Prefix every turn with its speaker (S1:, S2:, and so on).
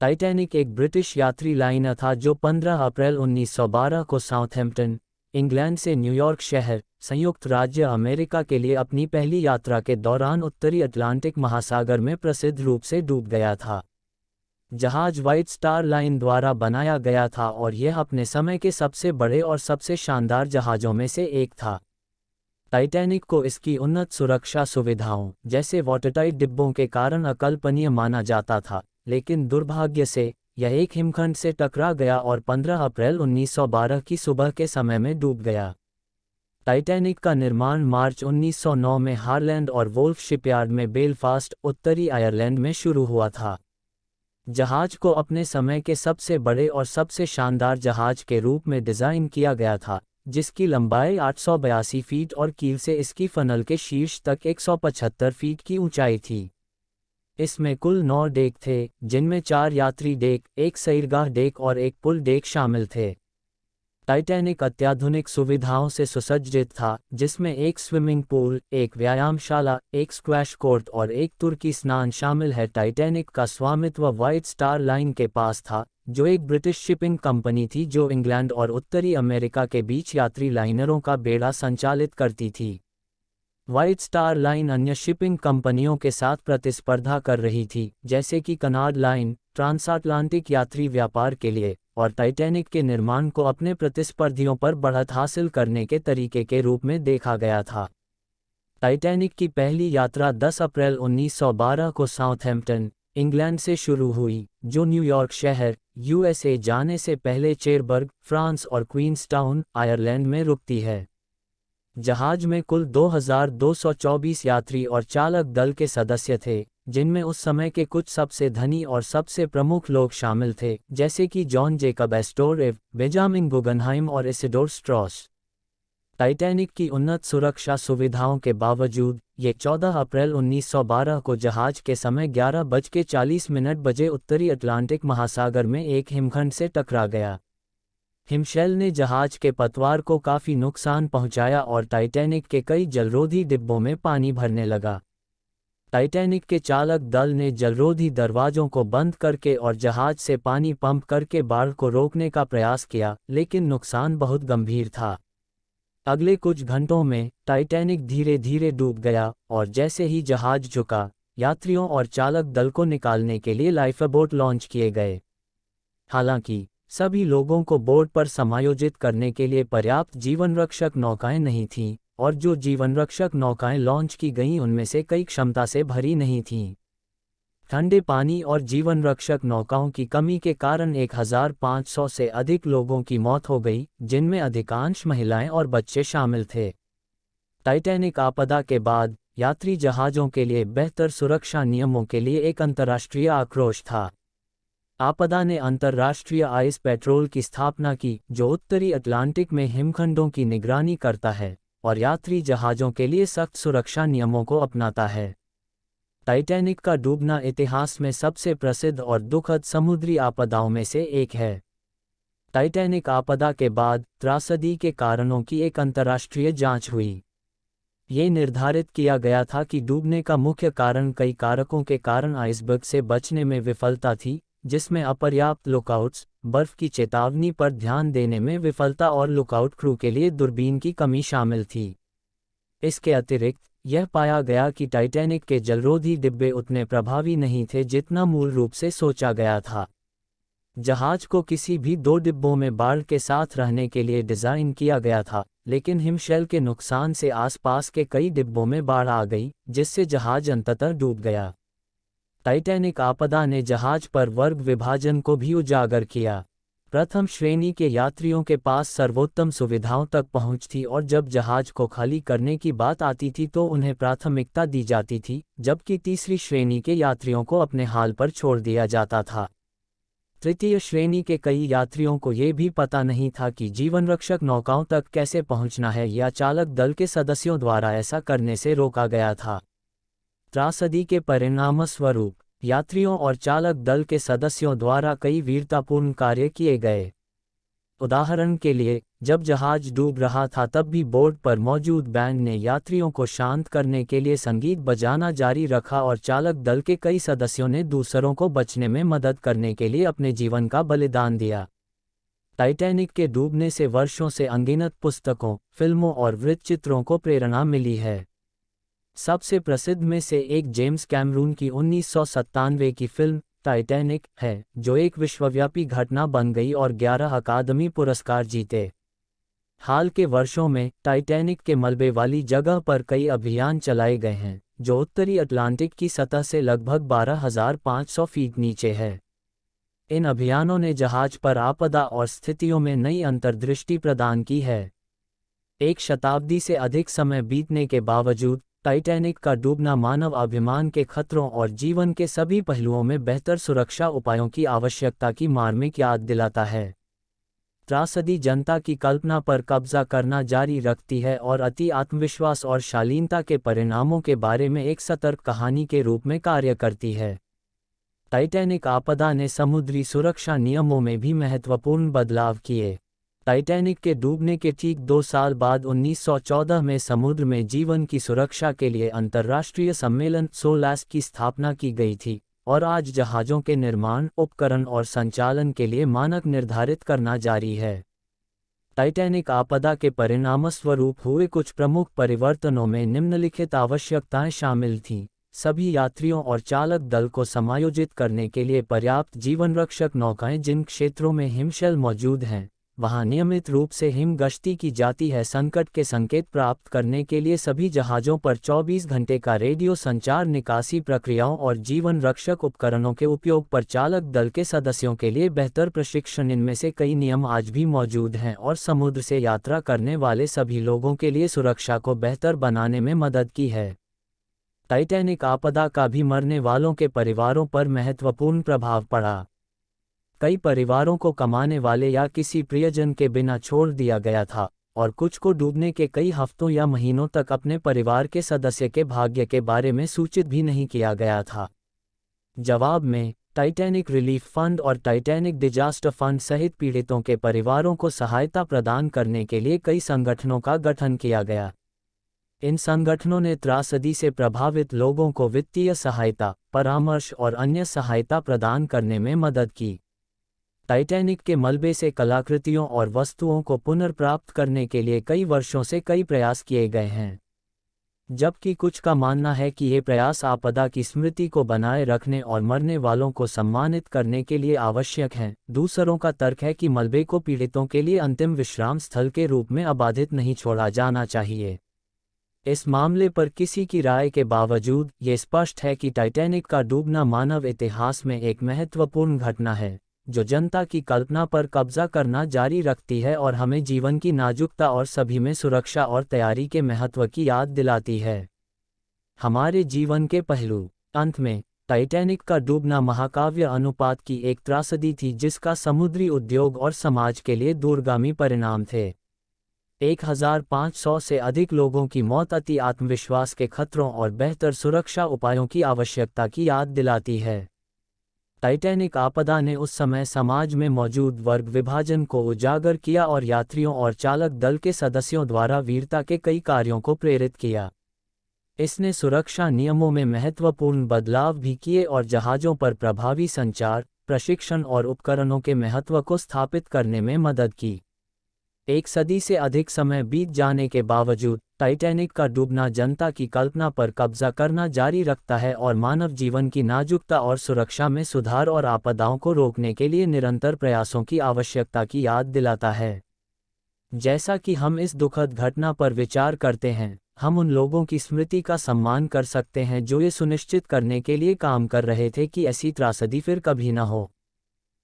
S1: Titanic एक British यात्री liner था जो 15 अप्रैल 1912 को साउथहैम्पटन, इंग्लैंड से न्यूयॉर्क शहर, संयुक्त राज्य अमेरिका के लिए अपनी पहली यात्रा के दौरान उत्तरी अटलांटिक महासागर में प्रसिद्ध रूप से डूब गया था। जहाज व्हाइट स्टार लाइन द्वारा बनाया गया था और यह अपने समय के सबसे बड़े और सबसे शानदार जहाज़ों में से एक था। टाइटैनिक को इसकी उन्नत सुरक्षा सुविधाओं, जैसे वाटरटाइट डिब्बों के कारण अकल्पनीय माना जाता था, लेकिन दुर्भाग्य से यह एक हिमखंड से टकरा गया और 15 अप्रैल 1912 की सुबह के समय में डूब गया। टाइटैनिक का निर्माण मार्च 1909 में हारलैंड और वोल्फ शिपयार्ड में बेलफास्ट, उत्तरी आयरलैंड में शुरू हुआ था। जहाज को अपने समय के सबसे बड़े और सबसे शानदार जहाज के रूप में डिज़ाइन किया गया था, जिसकी लंबाई 882 फीट और कील से इसकी फनल के शीर्ष तक 175 फीट की ऊंचाई थी। इसमें कुल 9 डेक थे, जिनमें 4 यात्री डेक, एक सैरगाह डेक और एक पुल डेक शामिल थे। टाइटैनिक अत्याधुनिक सुविधाओं से सुसज्जित था, जिसमें एक स्विमिंग पूल, एक व्यायामशाला, एक स्क्वैश कोर्ट और एक तुर्की स्नान शामिल है। टाइटैनिक का स्वामित्व व्हाइट स्टार लाइन के पास था, जो एक ब्रिटिश शिपिंग कंपनी थी जो इंग्लैंड और उत्तरी अमेरिका के बीच यात्री लाइनरों का बेड़ा संचालित करती थी। व्हाइट स्टार लाइन अन्य शिपिंग कंपनियों के साथ प्रतिस्पर्धा कर रही थी, जैसे कि कनाड लाइन, ट्रांसअटलांटिक यात्री व्यापार के लिए, और टाइटैनिक के निर्माण को अपने प्रतिस्पर्धियों पर बढ़त हासिल करने के तरीके के रूप में देखा गया था। टाइटैनिक की पहली यात्रा 10 अप्रैल 1912 को साउथहैम्पटन, इंग्लैंड से शुरू हुई, जो न्यूयॉर्क शहर, यूएसए जाने से पहले चेरबर्ग, फ्रांस और क्वींसटाउन, आयरलैंड में रुकती है। जहाज में कुल 2224 यात्री और चालक दल के सदस्य थे, जिनमें उस समय के कुछ सबसे धनी और सबसे प्रमुख लोग शामिल थे, जैसे कि जॉन जेकब एस्टोर, बेंजामिन गुगनहाइम और इसिडोर स्ट्रॉस। टाइटैनिक की उन्नत सुरक्षा सुविधाओं के बावजूद, ये 14 अप्रैल 1912 को जहाज के समय 11:40 बजे उत्तरी अटलांटिक महासागर में एक हिमखंड से टकरा गया। हिमशैल ने जहाज के पतवार को काफ़ी नुकसान पहुंचाया और टाइटैनिक के कई जलरोधी डिब्बों में पानी भरने लगा। टाइटैनिक के चालक दल ने जलरोधी दरवाजों को बंद करके और जहाज से पानी पंप करके बाढ़ को रोकने का प्रयास किया, लेकिन नुकसान बहुत गंभीर था। अगले कुछ घंटों में टाइटैनिक धीरे धीरे डूब गया और जैसे ही जहाज झुका, यात्रियों और चालक दल को निकालने के लिए लाइफबोट लॉन्च किए गए। हालांकि सभी लोगों को बोट पर समायोजित करने के लिए पर्याप्त जीवनरक्षक नौकाएं नहीं थीं, और जो जीवनरक्षक नौकाएं लॉन्च की गईं उनमें से कई क्षमता से भरी नहीं थीं। ठंडे पानी और जीवनरक्षक नौकाओं की कमी के कारण 1500 से अधिक लोगों की मौत हो गई, जिनमें अधिकांश महिलाएं और बच्चे शामिल थे। टाइटैनिक आपदा के बाद यात्री जहाज़ों के लिए बेहतर सुरक्षा नियमों के लिए एक अंतर्राष्ट्रीय आक्रोश था। आपदा ने अंतर्राष्ट्रीय आइस पेट्रोल की स्थापना की, जो उत्तरी अटलांटिक में हिमखंडों की निगरानी करता है और यात्री जहाज़ों के लिए सख्त सुरक्षा नियमों को अपनाता है। टाइटैनिक का डूबना इतिहास में सबसे प्रसिद्ध और दुखद समुद्री आपदाओं में से एक है। टाइटैनिक आपदा के बाद त्रासदी के कारणों की एक अंतर्राष्ट्रीय जांच हुई। ये निर्धारित किया गया था कि डूबने का मुख्य कारण कई कारकों के कारण आइसबर्ग से बचने में विफलता थी, जिसमें अपर्याप्त लुकआउट्स, बर्फ की चेतावनी पर ध्यान देने में विफलता और लुकआउट क्रू के लिए दूरबीन की कमी शामिल थी। इसके अतिरिक्त यह पाया गया कि टाइटैनिक के जलरोधी डिब्बे उतने प्रभावी नहीं थे जितना मूल रूप से सोचा गया था। जहाज को किसी भी 2 डिब्बों में बाढ़ के साथ रहने के लिए डिज़ाइन किया गया था, लेकिन हिमशैल के नुकसान से आसपास के कई डिब्बों में बाढ़ आ गई, जिससे जहाज अंततः डूब गया। टाइटैनिक आपदा ने जहाज पर वर्ग विभाजन को भी उजागर किया। प्रथम श्रेणी के यात्रियों के पास सर्वोत्तम सुविधाओं तक पहुंच थी और जब जहाज को खाली करने की बात आती थी तो उन्हें प्राथमिकता दी जाती थी, जबकि तीसरी श्रेणी के यात्रियों को अपने हाल पर छोड़ दिया जाता था। तृतीय श्रेणी के कई यात्रियों को ये भी पता नहीं था कि जीवनरक्षक नौकाओं तक कैसे पहुंचना है या चालक दल के सदस्यों द्वारा ऐसा करने से रोका गया था। त्रासदी के परिणामस्वरूप यात्रियों और चालक दल के सदस्यों द्वारा कई वीरतापूर्ण कार्य किए गए। उदाहरण के लिए, जब जहाज डूब रहा था तब भी बोर्ड पर मौजूद बैंड ने यात्रियों को शांत करने के लिए संगीत बजाना जारी रखा और चालक दल के कई सदस्यों ने दूसरों को बचने में मदद करने के लिए अपने जीवन का बलिदान दिया। टाइटैनिक के डूबने से वर्षों से अनगिनत पुस्तकों, फिल्मों और वृत्तचित्रों को प्रेरणा मिली है। सबसे प्रसिद्ध में से एक जेम्स कैमरून की 1997 की फिल्म टाइटैनिक है, जो एक विश्वव्यापी घटना बन गई और 11 अकादमी पुरस्कार जीते। हाल के वर्षों में टाइटैनिक के मलबे वाली जगह पर कई अभियान चलाए गए हैं, जो उत्तरी अटलांटिक की सतह से लगभग 12,500 फीट नीचे है। इन अभियानों ने जहाज पर आपदा और स्थितियों में नई अंतर्दृष्टि प्रदान की है। एक शताब्दी से अधिक समय बीतने के बावजूद टाइटैनिक का डूबना मानव अभिमान के खतरों और जीवन के सभी पहलुओं में बेहतर सुरक्षा उपायों की आवश्यकता की मार्मिक याद दिलाता है। त्रासदी जनता की कल्पना पर कब्जा करना जारी रखती है और अति आत्मविश्वास और शालीनता के परिणामों के बारे में एक सतर्क कहानी के रूप में कार्य करती है। टाइटैनिक आपदा ने समुद्री सुरक्षा नियमों में भी महत्वपूर्ण बदलाव किए। टाइटैनिक के डूबने के ठीक 2 साल बाद 1914 में समुद्र में जीवन की सुरक्षा के लिए अंतर्राष्ट्रीय सम्मेलन सोलास की स्थापना की गई थी, और आज जहाज़ों के निर्माण, उपकरण और संचालन के लिए मानक निर्धारित करना जारी है। टाइटैनिक आपदा के परिणामस्वरूप हुए कुछ प्रमुख परिवर्तनों में निम्नलिखित आवश्यकताएं शामिल थीं। सभी यात्रियों और चालक दल को समायोजित करने के लिए पर्याप्त जीवनरक्षक नौकाएं। जिन क्षेत्रों में हिमशैल मौजूद हैं, वहां नियमित रूप से हिम गश्ती की जाती है। संकट के संकेत प्राप्त करने के लिए सभी जहाज़ों पर 24 घंटे का रेडियो संचार। निकासी प्रक्रियाओं और जीवन रक्षक उपकरणों के उपयोग पर चालक दल के सदस्यों के लिए बेहतर प्रशिक्षण। इनमें से कई नियम आज भी मौजूद हैं और समुद्र से यात्रा करने वाले सभी लोगों के लिए सुरक्षा को बेहतर बनाने में मदद की है। टाइटैनिक आपदा का भी मरने वालों के परिवारों पर महत्वपूर्ण प्रभाव पड़ा। कई परिवारों को कमाने वाले या किसी प्रियजन के बिना छोड़ दिया गया था, और कुछ को डूबने के कई हफ्तों या महीनों तक अपने परिवार के सदस्य के भाग्य के बारे में सूचित भी नहीं किया गया था। जवाब में, टाइटैनिक रिलीफ फंड और टाइटैनिक डिजास्टर फंड सहित पीड़ितों के परिवारों को सहायता प्रदान करने के लिए कई संगठनों का गठन किया गया। इन संगठनों ने त्रासदी से प्रभावित लोगों को वित्तीय सहायता, परामर्श और अन्य सहायता प्रदान करने में मदद की। टाइटैनिक के मलबे से कलाकृतियों और वस्तुओं को पुनर्प्राप्त करने के लिए कई वर्षों से कई प्रयास किए गए हैं। जबकि कुछ का मानना है कि ये प्रयास आपदा की स्मृति को बनाए रखने और मरने वालों को सम्मानित करने के लिए आवश्यक हैं, दूसरों का तर्क है कि मलबे को पीड़ितों के लिए अंतिम विश्राम स्थल के रूप में अबाधित नहीं छोड़ा जाना चाहिए। इस मामले पर किसी की राय के बावजूद, ये स्पष्ट है कि टाइटैनिक का डूबना मानव इतिहास में एक महत्वपूर्ण घटना है, जो जनता की कल्पना पर कब्जा करना जारी रखती है और हमें जीवन की नाजुकता और सभी में सुरक्षा और तैयारी के महत्व की याद दिलाती है। हमारे जीवन के पहलू। अंत में, टाइटैनिक का डूबना महाकाव्य अनुपात की एक त्रासदी थी जिसका समुद्री उद्योग और समाज के लिए दूरगामी परिणाम थे। 1500 से अधिक लोगों की मौत अति आत्मविश्वास के खतरों और बेहतर सुरक्षा उपायों की आवश्यकता की याद दिलाती है। टाइटैनिक आपदा ने उस समय समाज में मौजूद वर्ग विभाजन को उजागर किया और यात्रियों और चालक दल के सदस्यों द्वारा वीरता के कई कार्यों को प्रेरित किया। इसने सुरक्षा नियमों में महत्वपूर्ण बदलाव भी किए और जहाज़ों पर प्रभावी संचार, प्रशिक्षण और उपकरणों के महत्व को स्थापित करने में मदद की। एक सदी से अधिक समय बीत जाने के बावजूद, टाइटैनिक का डूबना जनता की कल्पना पर कब्जा करना जारी रखता है और मानव जीवन की नाजुकता और सुरक्षा में सुधार और आपदाओं को रोकने के लिए निरंतर प्रयासों की आवश्यकता की याद दिलाता है। जैसा कि हम इस दुखद घटना पर विचार करते हैं, हम उन लोगों की स्मृति का सम्मान कर सकते हैं जो ये सुनिश्चित करने के लिए काम कर रहे थे कि ऐसी त्रासदी फिर कभी न हो।